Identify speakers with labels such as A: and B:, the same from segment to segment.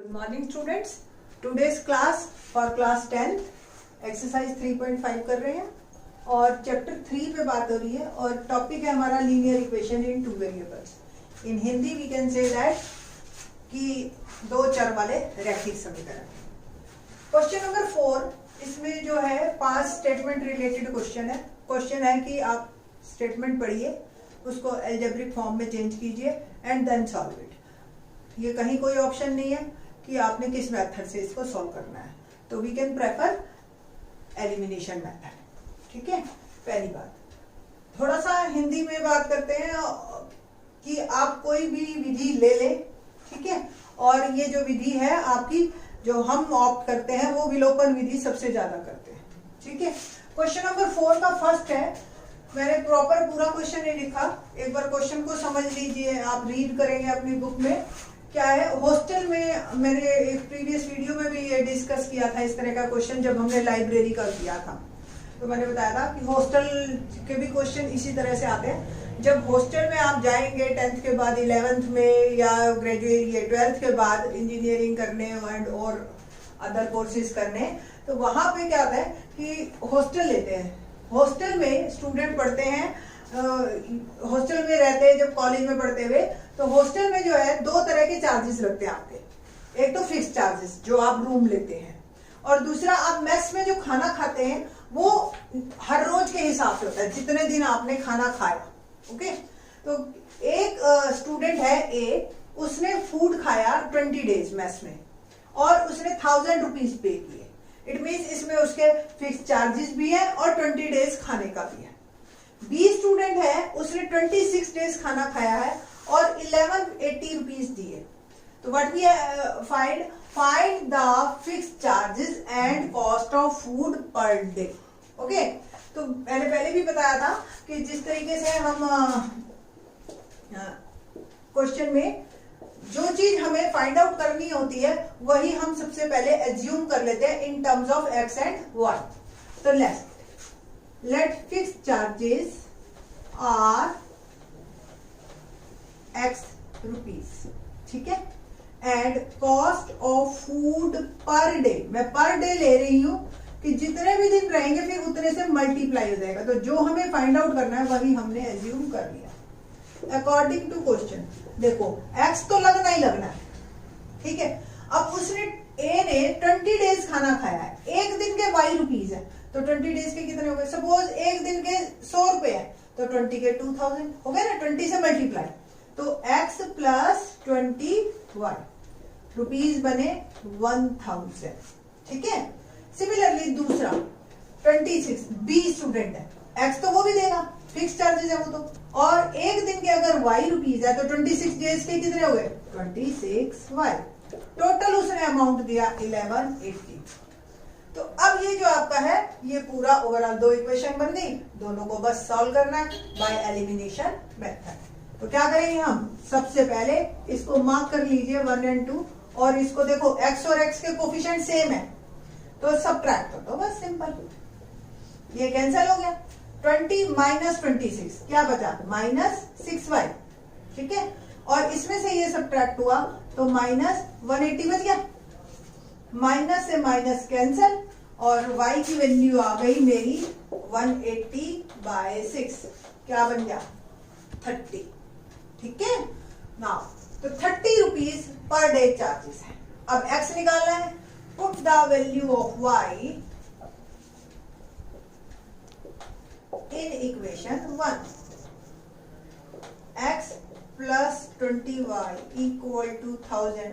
A: Good morning students. Today's class for class 10th exercise 3.5 कर रहे हैं और चैप्टर 3 पे बात हो रही है और टॉपिक है हमारा linear equation in two variables. In Hindi we can say that कि दो चर वाले रैखिक समीकरण. क्वेश्चन नंबर 4, इसमें जो है 5 स्टेटमेंट रिलेटेड क्वेश्चन है. क्वेश्चन है कि आप स्टेटमेंट पढ़िए, उसको एल्जेब्रिक फॉर्म में चेंज कीजिए एंड देन सॉल्व इट. ये कहीं कोई ऑप्शन नहीं है कि आपने किस मेथड से इसको सॉल्व करना है, तो we can prefer elimination method. ठीक है, पहली बात. थोड़ा सा हिंदी में बात करते हैं कि आप कोई भी विधि ले लें, ठीक है, और ये जो विधि है आपकी जो हम ऑप्ट करते हैं वो विलोपन विधि सबसे ज्यादा करते हैं. ठीक है. क्वेश्चन नंबर 4 का फर्स्ट है. मैंने प्रॉपर पूरा क्वेश्चन नहीं लिखा, एक बार क्वेश्चन को समझ लीजिए, आप रीड करेंगे अपनी बुक में. क्या है, हॉस्टल में मैंने एक प्रीवियस वीडियो में भी ये डिस्कस किया था इस तरह का क्वेश्चन जब हमने लाइब्रेरी का किया था. तो मैंने बताया था कि हॉस्टल के भी क्वेश्चन इसी तरह से आते हैं. जब हॉस्टल में आप जाएंगे 10th के बाद 11th में या ग्रेजुएट या 12th के बाद इंजीनियरिंग करने एंड और अदर कोर्सेज करने, तो वहां पे क्या होता है कि हॉस्टल लेते हैं. हॉस्टल में स्टूडेंट पढ़ते हैं, हॉस्टल में रहते हैं जब कॉलेज में पढ़ते हुए, तो हॉस्टल में जो है दो तरह के चार्जेस लगते हैं आपके. एक तो फिक्स चार्जेस जो आप रूम लेते हैं, और दूसरा आप मेस में जो खाना खाते हैं वो हर रोज के हिसाब से होता है, जितने दिन आपने खाना खाया. ओके. तो एक स्टूडेंट है ए, उसने फूड खाया 20 डेज मेस में और उसने 1000 रुपीज पे किए. इट मीन्स इसमें उसके फिक्स चार्जेस भी है और 20 डेज खाने का भी है. बी स्टूडेंट है, उसने 26 डेज खाना खाया है और 1180 रुपीज दिए. तो what we find the fix charges and cost of food per day. Okay. तो मैंने पहले भी बताया था कि जिस तरीके से हम क्वेश्चन में जो चीज हमें फाइंड आउट करनी होती है वही हम सबसे पहले एज्यूम कर लेते हैं in terms of x and y. तो let fixed charges are x rupees. ठीक है. and cost of food per day, मैं पर डे ले रही हूं कि जितने भी दिन रहेंगे फिर उतने से मल्टीप्लाई हो जाएगा. तो जो हमें फाइंड आउट करना है वही हमने एज्यूम कर लिया अकॉर्डिंग टू क्वेश्चन. देखो x तो लगना ही लगना है. ठीक है. अब उसने ए ने 20 डेज खाना खाया है, एक दिन के y रुपीज है, तो 20 डेज के कितने हो गए. सपोज एक दिन के 100 रुपए है तो 20 के 2000 हो गए ना, 20 से मल्टीप्लाई. तो x प्लस 21 रुपीज बने 1000. ठीक है. सिमिलरली दूसरा 26 बी स्टूडेंट है, x तो वो भी देगा, फिक्स चार्जेस है वो तो, और एक दिन के अगर y रुपीज है तो 26 डेज के कितने हो गए 26y. टोटल उसने अमाउंट दिया 1180. तो अब ये जो आपका है ये पूरा ओवरऑल दो इक्वेशन बन गई, दोनों को बस सॉल्व करना है बाय एलिमिनेशन मेथड. तो क्या करेंगे हम, सबसे पहले इसको मार्क कर लीजिए 1 और 2, और इसको देखो x और x के कोफिशिएंट सेम है तो सबट्रैक्ट कर दो बस, सिंपल. ये कैंसिल हो गया. 20 माइनस 26 क्या बचा, माइनस 6y. ठीक है. और इसमें से ये सबट्रैक्ट हुआ तो माइनस 180 बच गया. माइनस से माइनस कैंसिल और y की वैल्यू आ गई मेरी 180/6. क्या बन गया 30. ठीक है. नाउ तो 30 रुपीज पर डे चार्जेस है. अब x निकालना है. Put the value of y in equation 1. x plus 20y equal to 1000,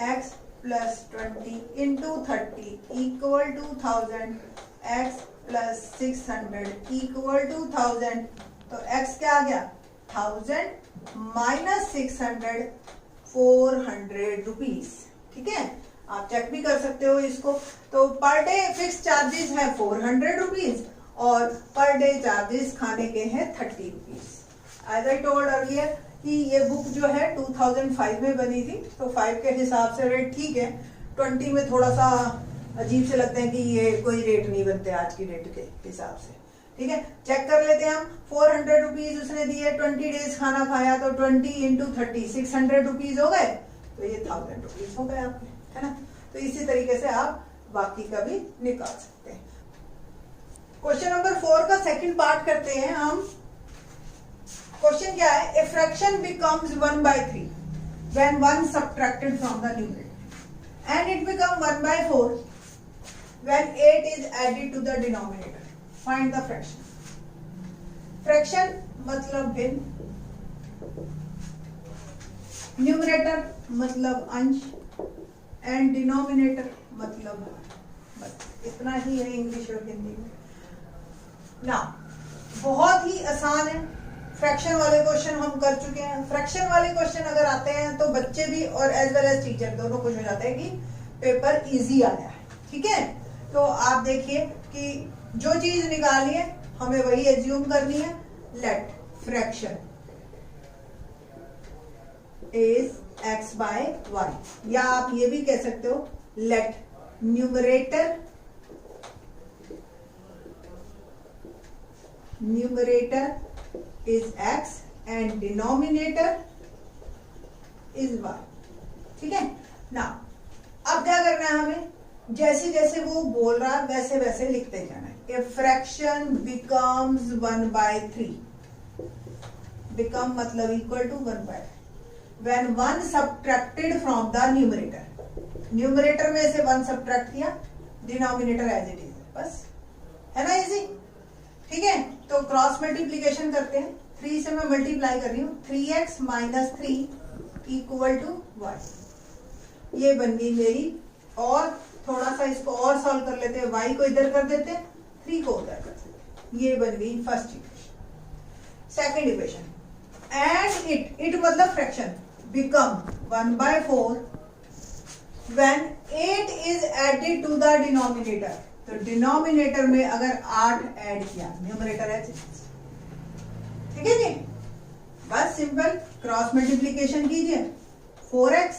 A: x plus 20 into 30 equal to 1000, x plus 600 equal to 1000. तो x क्या आ गया 1000 माइनस 600 400 रुपीज. ठीक है. आप चेक भी कर सकते हो इसको. तो पर डे फिक्स चार्जेस है 400 रुपीज और पर डे चार्जेस खाने के हैं 30 rupees. As I told earlier कि ये बुक जो है 2005 में बनी थी, तो 5 के हिसाब से रेट ठीक है. 20 में थोड़ा सा अजीब से लगते हैं कि ये कोई रेट नहीं बनते आज की डेट के हिसाब से. ठीक है. चेक कर लेते हैं हम. 400 रुपीज उसने दिए, 20 डेज खाना खाया, तो 20 इंटू 30 600 रुपीज हो गए. तो ये 1000 रुपीज हो गए आपके, है ना। तो इसी तरीके से आप बाकी का भी निकाल सकते हैं। क्वेश्चन नंबर 4 का सेकंड पार्ट करते हैं हम। क्वेश्चन क्या है, a fraction becomes 1/3 when 1 subtracted from the numerator and it become 1/4 when 8 is added to the denominator. Find the fraction. Fraction मतलब भिन्न, न्यूमरेटर मतलब अंश एंड डिनोमिनेटर मतलब भाग। बस इतना ही है इंग्लिश और हिंदी में ना। बहुत ही आसान है। फ्रैक्शन वाले क्वेश्चन हम कर चुके हैं। फ्रैक्शन वाले क्वेश्चन अगर आते हैं तो बच्चे भी और एज वेल एज टीचर दोनों खुश हो जाते हैं कि पेपर इजी आया है। ठीक है, तो आप देखिए कि जो चीज निकाली है हमें वही एज्यूम करनी है। Let fraction is x by y, या आप ये भी कह सकते हो let numerator is x and denominator is y. ठीक है ना। अब क्या करना है हमें, जैसे जैसे वो बोल रहा है वैसे वैसे लिखते जाना है। ए फ्रैक्शन बिकम्स 1/3, बिकम मतलब equal to 1/3 when 1 subtracted from the numerator. Numerator में से 1 सब्ट्रैक्ट किया, डिनोमिनेटर एज इट इज, बस है ना इजी। ठीक है, तो क्रॉस मल्टीप्लीकेशन करते हैं। 3 से मैं मल्टीप्लाई कर रही हूँ, 3x - 3 इक्वल टू y। ये बन गई मेरी। और थोड़ा सा इसको और सॉल्व कर लेते हैं, y को इधर कर देते हैं, 3 को उधर कर देते हैं। ये बन गई first equation. Second equation, and it मतलब fraction become 1/4 when 8 is added to the denominator. तो डिनोमिनेटर में अगर 8 ऐड किया, न्यूमरेटर है, ठीक है जी। बस सिंपल क्रॉस मल्टीप्लीकेशन कीजिए। 4x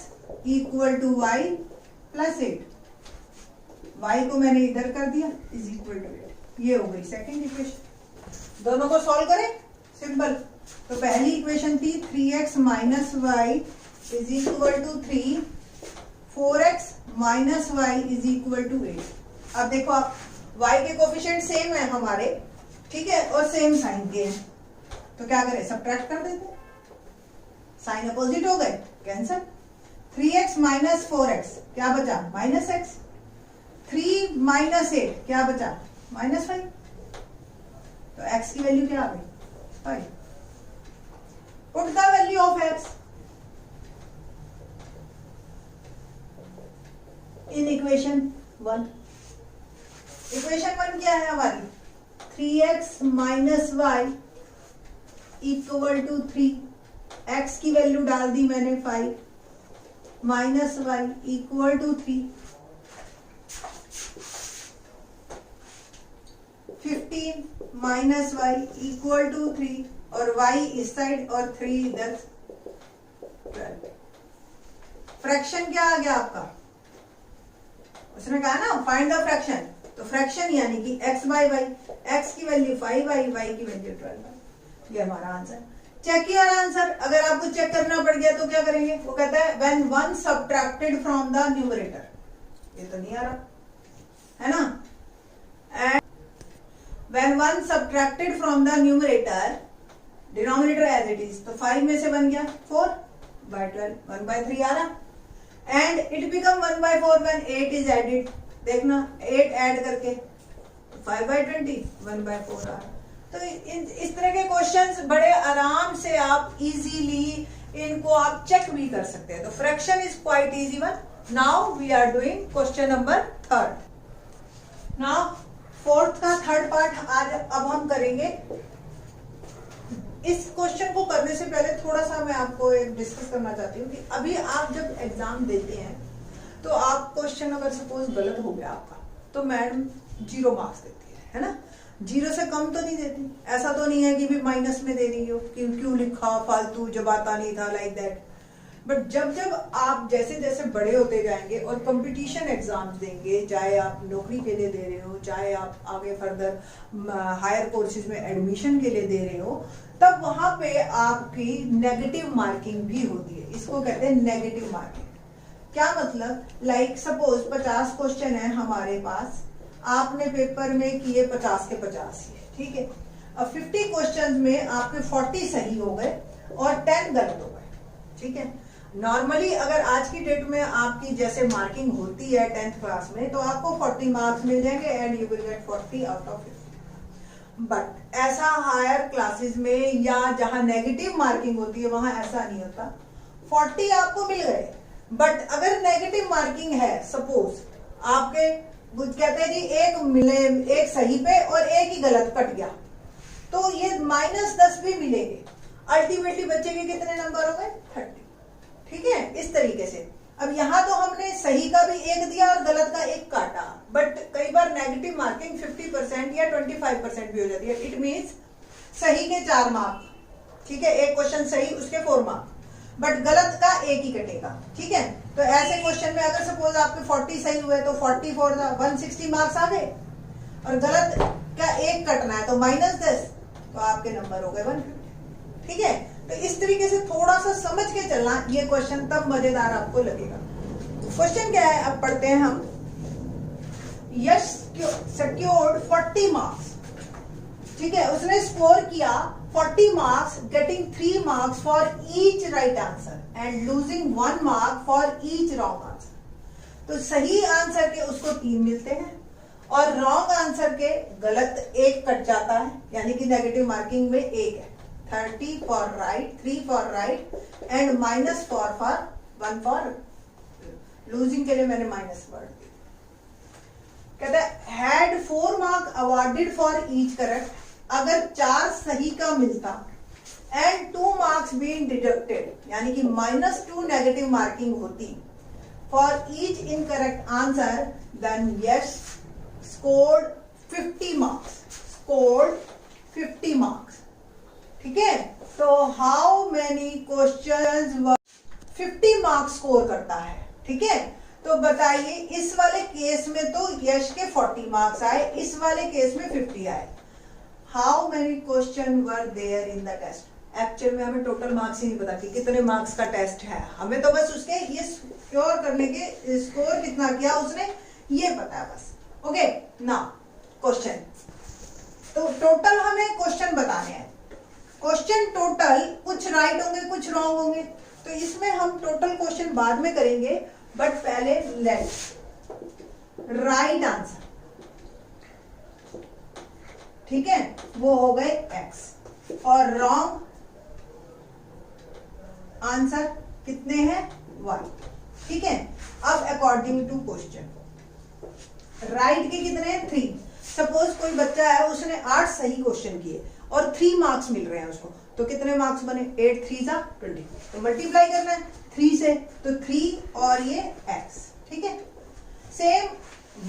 A: equal to y plus 8, y को मैंने इधर कर दिया इज इक्वल टू 8। ये हो गई सेकेंड इक्वेशन। दोनों को सॉल्व करें, सिंपल। तो पहली इक्वेशन थी 3x - y is equal to 3, 4x - y is equal to 8। अब देखो आप, y के कोफिशिएंट सेम है हमारे, ठीक है, और सेम साइन के हैं, तो क्या करें, सब्ट्रैक्ट कर देते। साइन अपोजिट हो गए, कैंसिल। 3x - 4x क्या बचा, -x। 3 - 8 क्या बचा, -5। तो x की वैल्यू क्या आ गई, 5। Put the value of x in equation 1। Equation 1 क्या है हमारी, 3x - y equal to 3। x की वैल्यू डाल दी मैंने 5, minus y equal to 3। 15 - y equal to 3, और y इस साइड और 3 इधर। 12। फ्रैक्शन क्या आ गया आपका, उसने कहा ना फाइंड द फ्रैक्शन, तो फ्रैक्शन यानी कि x/y, x की वैल्यू 5y, y की वैल्यू 12। ये हमारा आंसर। चेक किया आंसर। अगर आपको चेक करना पड़ गया तो क्या करेंगे, वो कहता है when 1 subtracted from the numerator। ये तो नहीं आ रहा है ना। and when 1 subtracted from the numerator, denominator as it is, तो 5 में से बन गया 4/12, 1/3 आ रहा। And it become 1/4 when 8 is added। देखना 8 ऐड करके 5/20, 1/4 आ रहा। तो इस तरह के क्वेश्चंस बड़े आराम से आप इजीली इनको आप चेक भी कर सकते हैं। तो fraction is quite easy one. Now we are doing question number 3। Now 4th का थर्ड पार्ट आज अब हम करेंगे। इस क्वेश्चन को करने से पहले थोड़ा सा मैं आपको एक डिस्कस करना चाहती हूँ कि अभी आप जब एग्जाम देते हैं तो आप क्वेश्चन अगर सपोज गलत हो गया आपका, तो मैडम 0 मार्क्स देती है ना। 0 से कम तो नहीं देती, ऐसा तो नहीं है कि भी माइनस में दे रही हो कि क्यों लिखा फालतू, जब आता नहीं था, लाइक दैट। बट जब जब आप जैसे जैसे बड़े होते जाएंगे और कंपटीशन एग्जाम्स देंगे, चाहे आप नौकरी के लिए दे रहे हो, चाहे आप आगे फर्दर हायर कोर्सेज में एडमिशन के लिए दे रहे हो, तब वहां पे आपकी नेगेटिव मार्किंग भी होती है। इसको कहते हैं नेगेटिव मार्किंग। क्या मतलब, लाइक सपोज 50 क्वेश्चन है हमारे पास, आपने पेपर में किए 50 के 50 ही, ठीक है। अब 50 क्वेश्चन में आपके 40 सही हो गए और 10 गलत हो गए, ठीक है। नॉर्मली अगर आज की डेट में आपकी जैसे मार्किंग होती है 10th क्लास में, तो आपको 40 मार्क्स मिल जाएंगे and you will get 40 out of 50। But ऐसा हायर क्लासेस में या जहां नेगेटिव मार्किंग होती है वहां ऐसा नहीं होता। 40 आपको मिल गए, बट अगर नेगेटिव मार्किंग है, सपोज आपके कहते हैं जी एक मिले, एक सही पे और एक ही गलत कट गया, तो ये -10 भी मिलेंगे। अल्टीमेटली बच्चे के कितने नंबर हो गए? 30, ठीक है। इस तरीके से अब यहाँ तो हमने सही का भी एक दिया और गलत का एक काटा, बट कई बार नेगेटिव मार्किंग 50% या 25% भी हो जाती है। इट मीन्स सही के 4 मार्क, ठीक है, एक क्वेश्चन सही उसके 4 मार्क, बट गलत का एक ही कटेगा, ठीक है। तो ऐसे क्वेश्चन में अगर सपोज आपके 40 सही हुए तो 40 for 160 मार्क्स आ गए, और गलत का एक कटना है तो -10, तो आपके नंबर हो गए 150, ठीक है। तो इस तरीके से थोड़ा सा समझ के चलना, ये क्वेश्चन तब मजेदार आपको लगेगा। क्वेश्चन क्या है, अब पढ़ते हैं हम। यश secured 40 मार्क्स, ठीक है, उसने स्कोर किया 40 marks, getting 3 marks for each right answer and losing 1 mark for each wrong answer. तो सही आंसर के उसको 3 मिलते हैं और रॉन्ग आंसर के गलत 1 कट जाता है, यानी कि नेगेटिव मार्किंग में 1 है। 30 for right, 3 for right and -4 for 1 for losing के लिए मैंने माइनस वर्ड दिया। कहता है had 4 mark awarded for each correct, अगर 4 सही का मिलता एंड 2 मार्क्स बीइंग डिडक्टेड, यानी कि -2 नेगेटिव मार्किंग होती for each incorrect answer, then Yash scored 50 marks, scored 50 marks, ठीक है। तो how many questions 50 marks score करता है, ठीक है। तो बताइए इस वाले केस में तो यश के 40 मार्क्स आए, इस वाले केस में 50 आए। How many question were there in the test. Actual में हमें टोटल मार्क्स ही नहीं पता कि कितने मार्क्स का टेस्ट है, हमें तो बस उसके ये स्कोर करने के, स्कोर कितना किया उसने ये पता है बस। ओके ना, क्वेश्चन तो टोटल हमें क्वेश्चन बताने हैं। क्वेश्चन टोटल कुछ राइट होंगे कुछ रॉन्ग होंगे, तो इसमें हम टोटल क्वेश्चन बाद में करेंगे, बट पहले लेट राइट आंसर, ठीक है, वो हो गए x और रॉन्ग आंसर कितने हैं y, ठीक है। अब अकॉर्डिंग टू क्वेश्चन राइट के कितने हैं 3। सपोज कोई बच्चा है उसने 8 सही क्वेश्चन किए और 3 मार्क्स मिल रहे हैं उसको, तो कितने मार्क्स बने 8 3 जा 20, तो मल्टीप्लाई करना है 3 से, तो 3 और ये x, ठीक है। सेम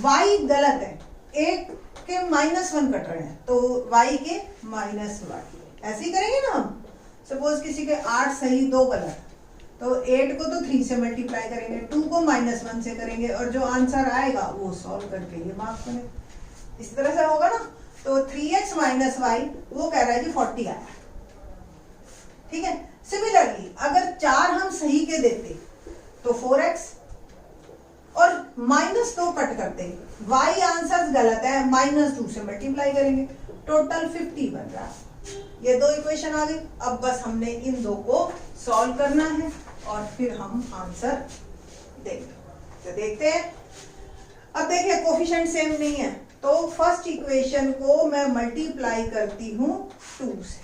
A: y गलत है, एक के -1 कट रहे हैं तो y के -1, ऐसे ही करेंगे ना हम। सपोज किसी के 8 सही 2 गलत, तो 8 को तो 3 से मल्टीप्लाई करेंगे, 2 को -1 से करेंगे, और जो आंसर आएगा वो सॉल्व करके ये मार्क्स बने, इस तरह से होगा ना। तो 3x - y वो कह रहा है कि 40 आया, ठीक है। सिमिलरली अगर 4 हम सही के देते तो 4x और -2 कट करते, y आंसर गलत है, -2 से मल्टीप्लाई करेंगे, टोटल 50 बन रहा है। ये 2 इक्वेशन आ गई। अब बस हमने इन 2 को सॉल्व करना है और फिर हम आंसर देंगे। तो देखते हैं। अब देखिए कोफिशिएंट सेम नहीं है, तो फर्स्ट इक्वेशन को मैं मल्टीप्लाई करती हूं 2 से।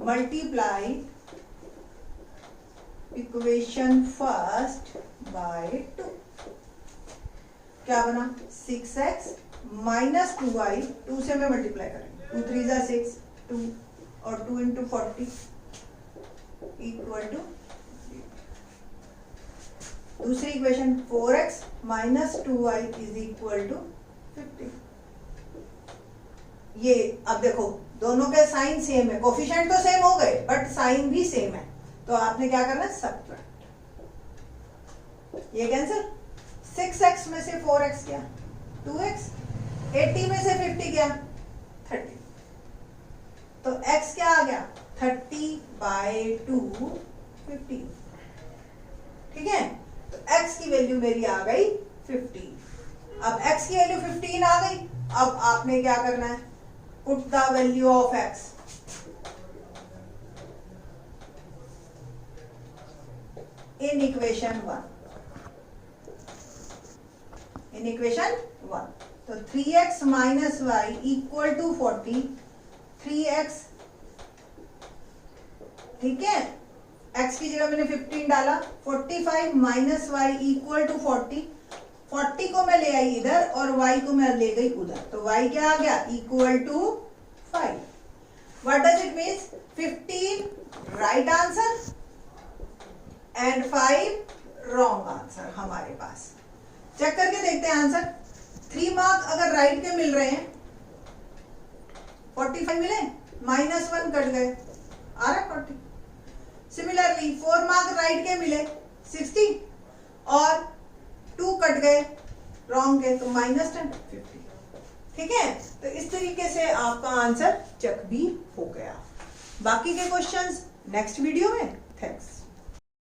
A: मल्टीप्लाई इक्वेशन फर्स्ट बाय 2, क्या बना 6x - 2y, 2 से मैं मल्टीप्लाई करेंगे, 2 3 जा 6, 2 और 2 × 40 इक्वल टू। दूसरी equation 4x - 2y is equal to 50। ये अब देखो दोनों के साइन सेम है, कोफिशिएंट तो सेम हो गए बट साइन भी सेम है, तो आपने क्या करना है सबट्रैक्ट, ये कैंसिल, 6x में से 4x गया 2x, 80 में से 50 गया 30, तो x क्या आ गया 30/2 50, ठीक है। तो x की वैल्यू मेरी आ गई 15। अब x की वैल्यू 15 आ गई, अब आपने क्या करना है, put the value of x in equation 1। In equation 1 तो 3x minus Y equal to 40, 3x, ठीक है, x की जगह मैंने 15 डाला, 45 माइनस वाई इक्वल टू 40, 40 को मैं ले आई इधर और y को मैं ले गई उधर, तो y क्या आ गया, equal to 5। What does it means, 15 right answer and 5 wrong answer हमारे पास। चेक करके देखते हैं आंसर। 3 मार्क अगर राइट के मिल रहे हैं, 45 मिले, -1 कट गए, आ रहा 40। सिमिलरली 4 मार्क राइट के मिले 60 और 2 कट गए रॉन्ग के, तो -10 50। ठीक है, तो इस तरीके से आपका आंसर चेक भी हो गया। बाकी के क्वेश्चंस नेक्स्ट वीडियो में। थैंक्स।